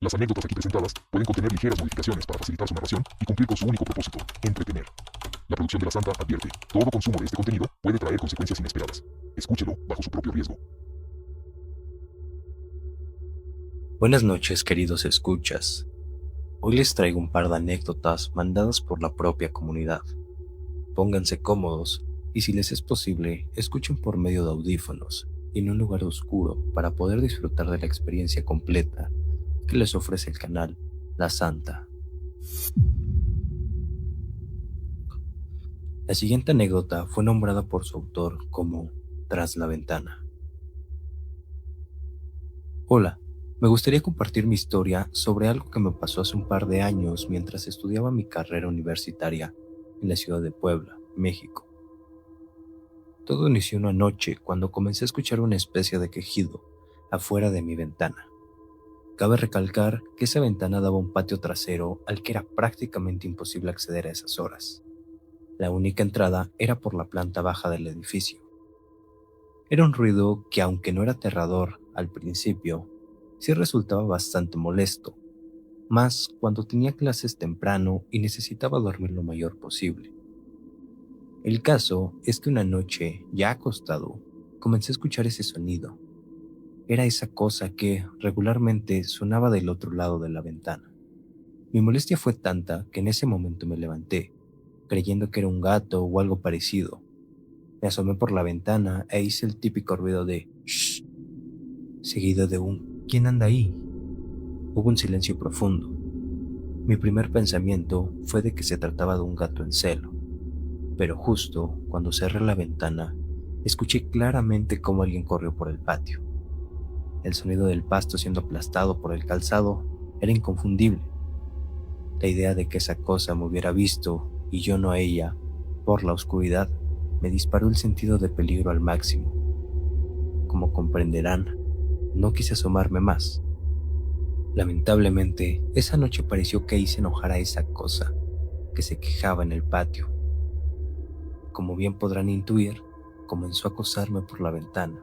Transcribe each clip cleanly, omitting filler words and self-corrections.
Las anécdotas aquí presentadas pueden contener ligeras modificaciones para facilitar su narración y cumplir con su único propósito, entretener. La producción de La Santa advierte, todo consumo de este contenido puede traer consecuencias inesperadas. Escúchelo bajo su propio riesgo. Buenas noches, queridos escuchas. Hoy les traigo un par de anécdotas mandadas por la propia comunidad. Pónganse cómodos y, si les es posible, escuchen por medio de audífonos y en un lugar oscuro para poder disfrutar de la experiencia completa que les ofrece el canal La Santa. La siguiente anécdota fue nombrada por su autor como Tras la Ventana. Hola, me gustaría compartir mi historia sobre algo que me pasó hace un par de años mientras estudiaba mi carrera universitaria en la ciudad de Puebla, México. Todo inició una noche cuando comencé a escuchar una especie de quejido afuera de mi ventana. Cabe recalcar que esa ventana daba a un patio trasero al que era prácticamente imposible acceder a esas horas. La única entrada era por la planta baja del edificio. Era un ruido que, aunque no era aterrador al principio, sí resultaba bastante molesto, más cuando tenía clases temprano y necesitaba dormir lo mayor posible. El caso es que una noche, ya acostado, comencé a escuchar ese sonido. Era esa cosa que regularmente sonaba del otro lado de la ventana. Mi molestia fue tanta que en ese momento me levanté, creyendo que era un gato o algo parecido. Me asomé por la ventana e hice el típico ruido de "shh", seguido de un "¿quién anda ahí?". Hubo un silencio profundo. Mi primer pensamiento fue de que se trataba de un gato en celo, pero justo cuando cerré la ventana, escuché claramente cómo alguien corrió por el patio. El sonido del pasto siendo aplastado por el calzado era inconfundible. La idea de que esa cosa me hubiera visto y yo no a ella, por la oscuridad, me disparó el sentido de peligro al máximo. Como comprenderán, no quise asomarme más. Lamentablemente, esa noche pareció que hice enojar a esa cosa que se quejaba en el patio. Como bien podrán intuir, comenzó a acosarme por la ventana,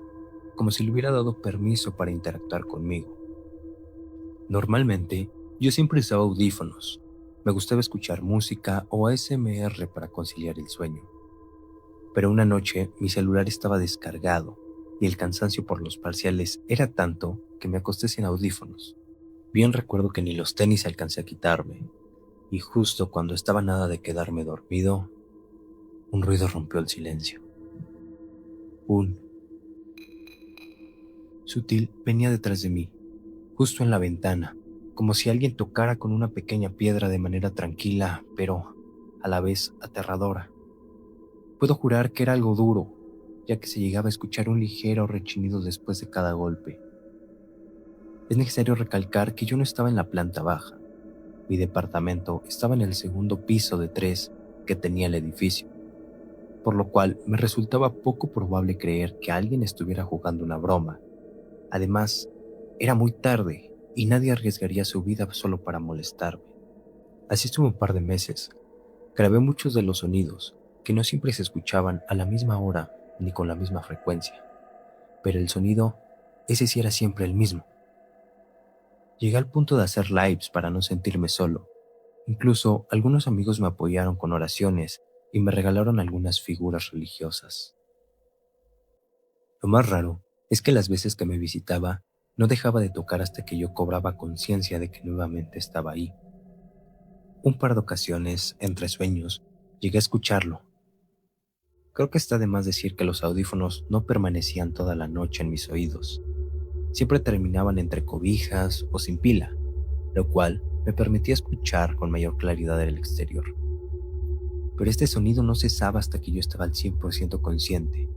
como si le hubiera dado permiso para interactuar conmigo. Normalmente, yo siempre usaba audífonos. Me gustaba escuchar música o ASMR para conciliar el sueño. Pero una noche mi celular estaba descargado y el cansancio por los parciales era tanto que me acosté sin audífonos. Bien recuerdo que ni los tenis alcancé a quitarme, y justo cuando estaba nada de quedarme dormido, un ruido rompió el silencio. Un sutil venía detrás de mí, justo en la ventana, como si alguien tocara con una pequeña piedra de manera tranquila, pero a la vez aterradora. Puedo jurar que era algo duro, ya que se llegaba a escuchar un ligero rechinido después de cada golpe. Es necesario recalcar que yo no estaba en la planta baja. Mi departamento estaba en el segundo piso de 3 que tenía el edificio, por lo cual me resultaba poco probable creer que alguien estuviera jugando una broma. Además, era muy tarde y nadie arriesgaría su vida solo para molestarme. Así estuve un par de meses. Grabé muchos de los sonidos, que no siempre se escuchaban a la misma hora ni con la misma frecuencia, pero el sonido, ese sí era siempre el mismo. Llegué al punto de hacer lives para no sentirme solo. Incluso algunos amigos me apoyaron con oraciones y me regalaron algunas figuras religiosas. Lo más raro es que las veces que me visitaba no dejaba de tocar hasta que yo cobraba conciencia de que nuevamente estaba ahí. Un par de ocasiones, entre sueños, llegué a escucharlo. Creo que está de más decir que los audífonos no permanecían toda la noche en mis oídos. Siempre terminaban entre cobijas o sin pila, lo cual me permitía escuchar con mayor claridad el exterior. Pero este sonido no cesaba hasta que yo estaba al 100% consciente.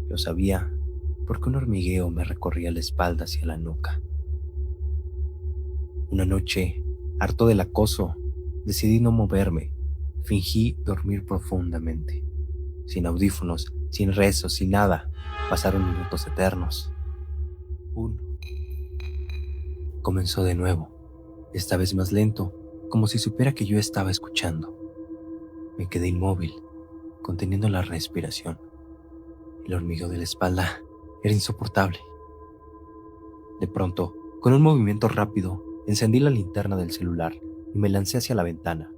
Lo sabía porque un hormigueo me recorría la espalda hacia la nuca. Una noche, harto del acoso, decidí no moverme. Fingí dormir profundamente. Sin audífonos, sin rezos, sin nada. Pasaron minutos eternos. Uno. Comenzó de nuevo, esta vez más lento, como si supiera que yo estaba escuchando. Me quedé inmóvil, conteniendo la respiración. El hormigueo de la espalda era insoportable. De pronto, con un movimiento rápido, Encendí la linterna del celular y me lancé hacia la ventana.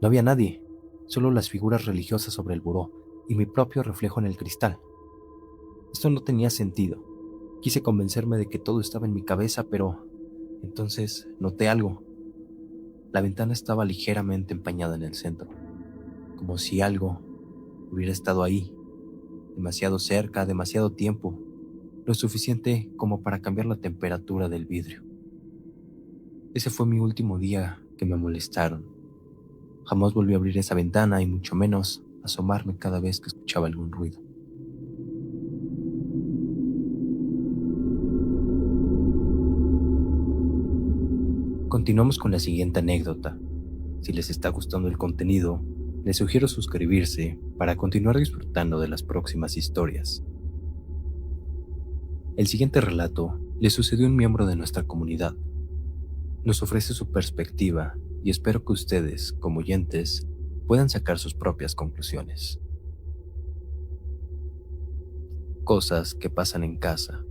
No había nadie, solo las figuras religiosas sobre el buró y mi propio reflejo en el cristal. Esto no tenía sentido. Quise convencerme de que todo estaba en mi cabeza, pero entonces noté algo. La ventana estaba ligeramente empañada en el centro, como si algo hubiera estado ahí, demasiado cerca, demasiado tiempo, lo suficiente como para cambiar la temperatura del vidrio. Ese fue mi último día que me molestaron. Jamás volví a abrir esa ventana y mucho menos asomarme cada vez que escuchaba algún ruido. Continuamos con la siguiente anécdota. Si les está gustando el contenido, les sugiero suscribirse para continuar disfrutando de las próximas historias. El siguiente relato le sucedió a un miembro de nuestra comunidad. Nos ofrece su perspectiva y espero que ustedes, como oyentes, puedan sacar sus propias conclusiones. Cosas que pasan en casa.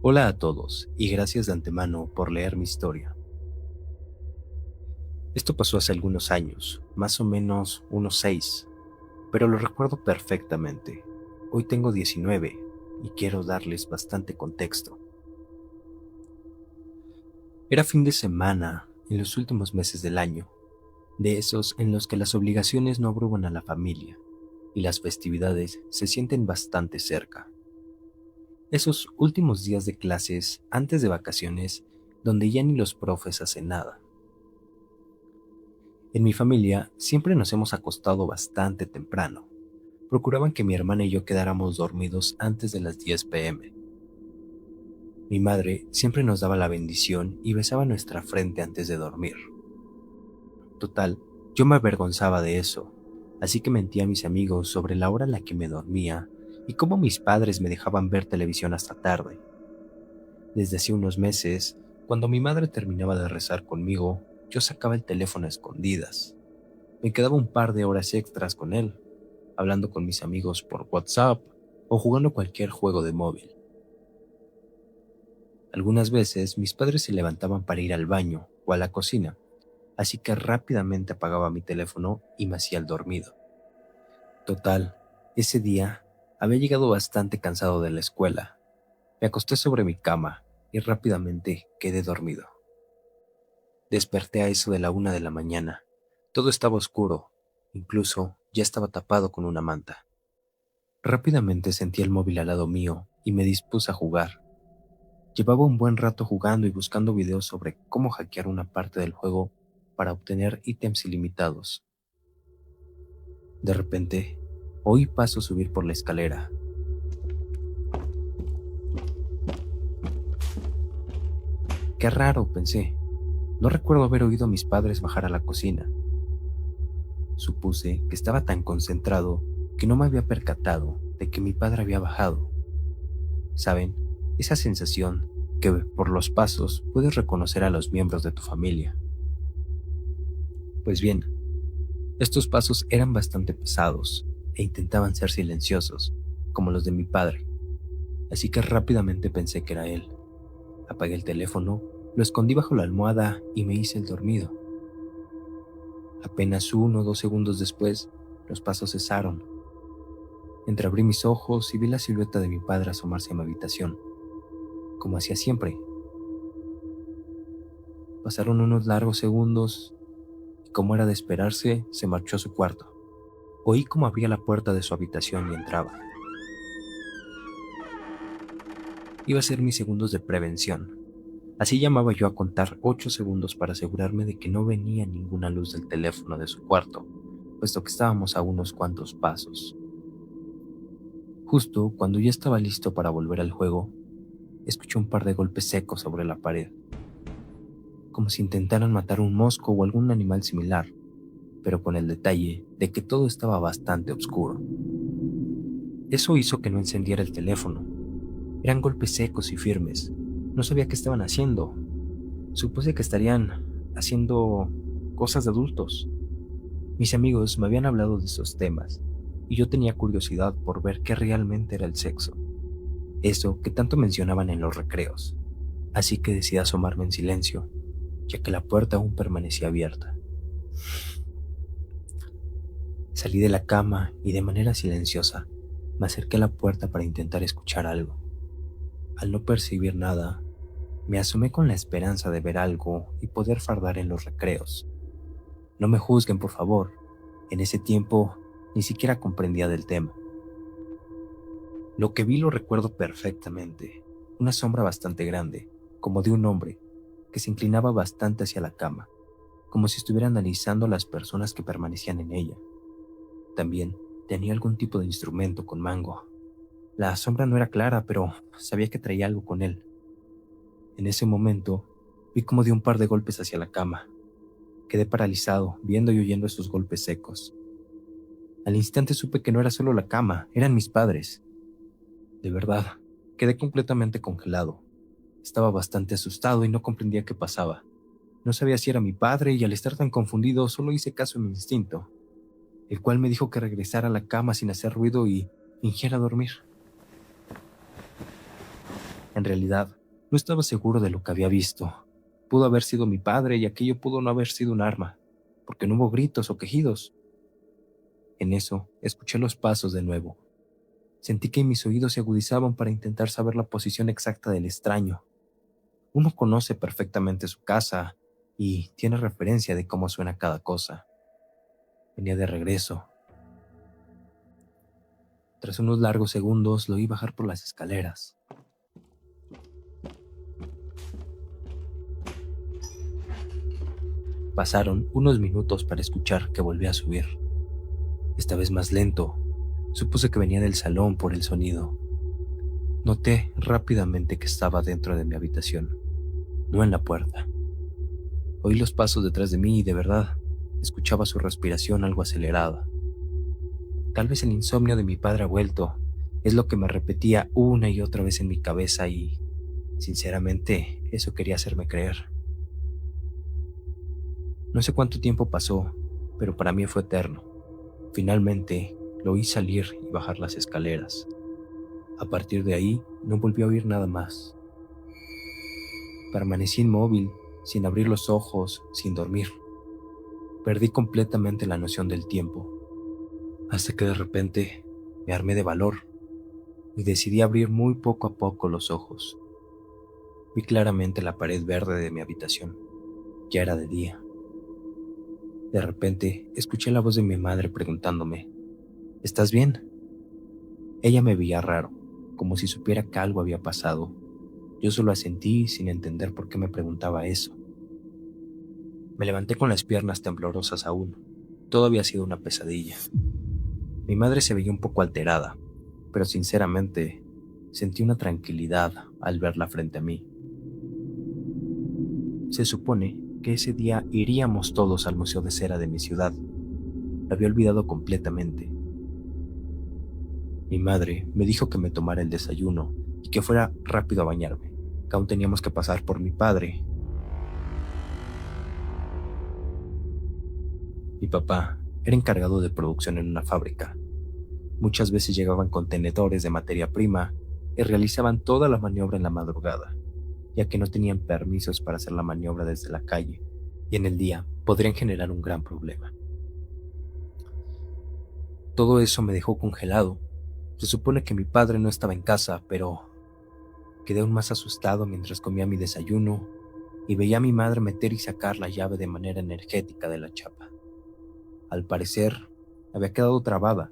Hola a todos y gracias de antemano por leer mi historia. Esto pasó hace algunos años, más o menos unos 6, pero lo recuerdo perfectamente. Hoy tengo 19 y quiero darles bastante contexto. Era fin de semana en los últimos meses del año, de esos en los que las obligaciones no abruman a la familia y las festividades se sienten bastante cerca. Esos últimos días de clases antes de vacaciones donde ya ni los profes hacen nada. En mi familia siempre nos hemos acostado bastante temprano. Procuraban que mi hermana y yo quedáramos dormidos antes de las 10 p.m. Mi madre siempre nos daba la bendición y besaba nuestra frente antes de dormir. Total, yo me avergonzaba de eso, así que mentía a mis amigos sobre la hora en la que me dormía y cómo mis padres me dejaban ver televisión hasta tarde. Desde hace unos meses, cuando mi madre terminaba de rezar conmigo, yo sacaba el teléfono a escondidas. Me quedaba un par de horas extras con él, hablando con mis amigos por WhatsApp o jugando cualquier juego de móvil. Algunas veces mis padres se levantaban para ir al baño o a la cocina, así que rápidamente apagaba mi teléfono y me hacía el dormido. Total, ese día había llegado bastante cansado de la escuela. Me acosté sobre mi cama y rápidamente quedé dormido. Desperté a eso de la 1 de la mañana. Todo estaba oscuro, incluso ya estaba tapado con una manta. Rápidamente sentí el móvil al lado mío y me dispuse a jugar. Llevaba un buen rato jugando y buscando videos sobre cómo hackear una parte del juego para obtener ítems ilimitados. De repente, oí pasos subir por la escalera. Qué raro, pensé. No recuerdo haber oído a mis padres bajar a la cocina. Supuse que estaba tan concentrado que no me había percatado de que mi padre había bajado. ¿Saben? Esa sensación que por los pasos puedes reconocer a los miembros de tu familia. Pues bien, estos pasos eran bastante pesados e intentaban ser silenciosos, como los de mi padre, así que rápidamente pensé que era él. Apagué el teléfono, lo escondí bajo la almohada y me hice el dormido. Apenas 1 o 2 segundos después, los pasos cesaron. Entreabrí mis ojos y vi la silueta de mi padre asomarse a mi habitación, como hacía siempre. Pasaron unos largos segundos y, como era de esperarse, se marchó a su cuarto. Oí cómo abría la puerta de su habitación y entraba. Iba a ser mis segundos de prevención. Así llamaba yo a contar 8 segundos para asegurarme de que no venía ninguna luz del teléfono de su cuarto, puesto que estábamos a unos cuantos pasos. Justo cuando ya estaba listo para volver al juego, escuché un par de golpes secos sobre la pared, como si intentaran matar un mosco o algún animal similar, pero con el detalle de que todo estaba bastante oscuro. Eso hizo que no encendiera el teléfono. Eran golpes secos y firmes. No sabía qué estaban haciendo. Supuse que estarían haciendo cosas de adultos. Mis amigos me habían hablado de esos temas, y yo tenía curiosidad por ver qué realmente era el sexo. Eso que tanto mencionaban en los recreos. así que decidí asomarme en silencio, ya que la puerta aún permanecía abierta. Salí de la cama y de manera silenciosa me acerqué a la puerta para intentar escuchar algo. Al no percibir nada, me asomé con la esperanza de ver algo y poder fardar en los recreos. No me juzguen, por favor. En ese tiempo ni siquiera comprendía del tema. Lo que vi lo recuerdo perfectamente. Una sombra bastante grande, como de un hombre, que se inclinaba bastante hacia la cama, como si estuviera analizando a las personas que permanecían en ella. También tenía algún tipo de instrumento con mango. La sombra no era clara, pero sabía que traía algo con él. En ese momento, vi como dio un par de golpes hacia la cama. Quedé paralizado, viendo y oyendo esos golpes secos. Al instante supe que no era solo la cama, eran mis padres. De verdad, quedé completamente congelado. Estaba bastante asustado y no comprendía qué pasaba. No sabía si era mi padre y al estar tan confundido solo hice caso a mi instinto, el cual me dijo que regresara a la cama sin hacer ruido y fingiera dormir. En realidad, no estaba seguro de lo que había visto. Pudo haber sido mi padre y aquello pudo no haber sido un arma, porque no hubo gritos o quejidos. En eso, escuché los pasos de nuevo. Sentí que mis oídos se agudizaban para intentar saber la posición exacta del extraño. Uno conoce perfectamente su casa y tiene referencia de cómo suena cada cosa. Venía de regreso. Tras unos largos segundos lo oí bajar por las escaleras. Pasaron unos minutos para escuchar que volvía a subir. Esta vez más lento. Supuse que venía del salón por el sonido. Noté rápidamente que estaba dentro de mi habitación, no en la puerta. Oí los pasos detrás de mí y de verdad escuchaba su respiración algo acelerada. Tal vez el insomnio de mi padre ha vuelto, es lo que me repetía una y otra vez en mi cabeza y, sinceramente, eso quería hacerme creer. No sé cuánto tiempo pasó, pero para mí fue eterno. Finalmente, lo oí salir y bajar las escaleras. A partir de ahí, no volví a oír nada más. Permanecí inmóvil, sin abrir los ojos, sin dormir. Perdí completamente la noción del tiempo, hasta que de repente me armé de valor y decidí abrir muy poco a poco los ojos. Vi claramente la pared verde de mi habitación. Ya era de día. De repente, escuché la voz de mi madre preguntándome, ¿estás bien? Ella me veía raro, como si supiera que algo había pasado. Yo solo asentí sin entender por qué me preguntaba eso. Me levanté con las piernas temblorosas aún. Todo había sido una pesadilla. Mi madre se veía un poco alterada, pero sinceramente sentí una tranquilidad al verla frente a mí. Se supone que ese día iríamos todos al Museo de Cera de mi ciudad. Lo había olvidado completamente. Mi madre me dijo que me tomara el desayuno y que fuera rápido a bañarme, que aún teníamos que pasar por mi padre. Mi papá era encargado de producción en una fábrica. Muchas veces llegaban contenedores de materia prima y realizaban toda la maniobra en la madrugada, ya que no tenían permisos para hacer la maniobra desde la calle, y en el día podrían generar un gran problema. Todo eso me dejó congelado. Se supone que mi padre no estaba en casa, pero quedé aún más asustado mientras comía mi desayuno y veía a mi madre meter y sacar la llave de manera energética de la chapa. Al parecer, había quedado trabada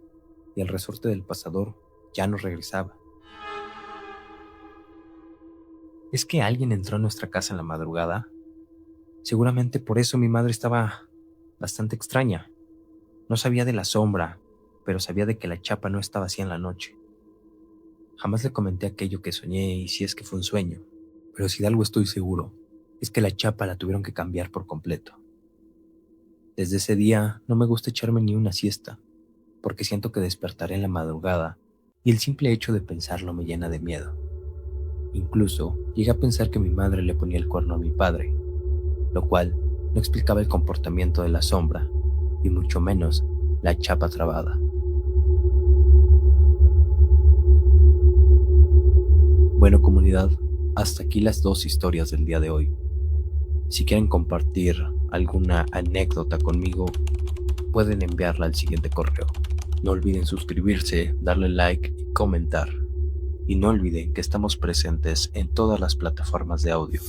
y el resorte del pasador ya no regresaba. ¿Es que alguien entró a nuestra casa en la madrugada? Seguramente por eso mi madre estaba bastante extraña. No sabía de la sombra, pero sabía de que la chapa no estaba así en la noche. Jamás le comenté aquello que soñé y si es que fue un sueño, pero si de algo estoy seguro, es que la chapa la tuvieron que cambiar por completo. Desde ese día no me gusta echarme ni una siesta, porque siento que despertaré en la madrugada y el simple hecho de pensarlo me llena de miedo. Incluso llegué a pensar que mi madre le ponía el cuerno a mi padre, lo cual no explicaba el comportamiento de la sombra, y mucho menos la chapa trabada. Bueno, comunidad, Hasta aquí las 2 historias del día de hoy. Si quieren compartir alguna anécdota conmigo, pueden enviarla al siguiente correo. No olviden suscribirse, darle like y comentar. Y no olviden que estamos presentes en todas las plataformas de audio.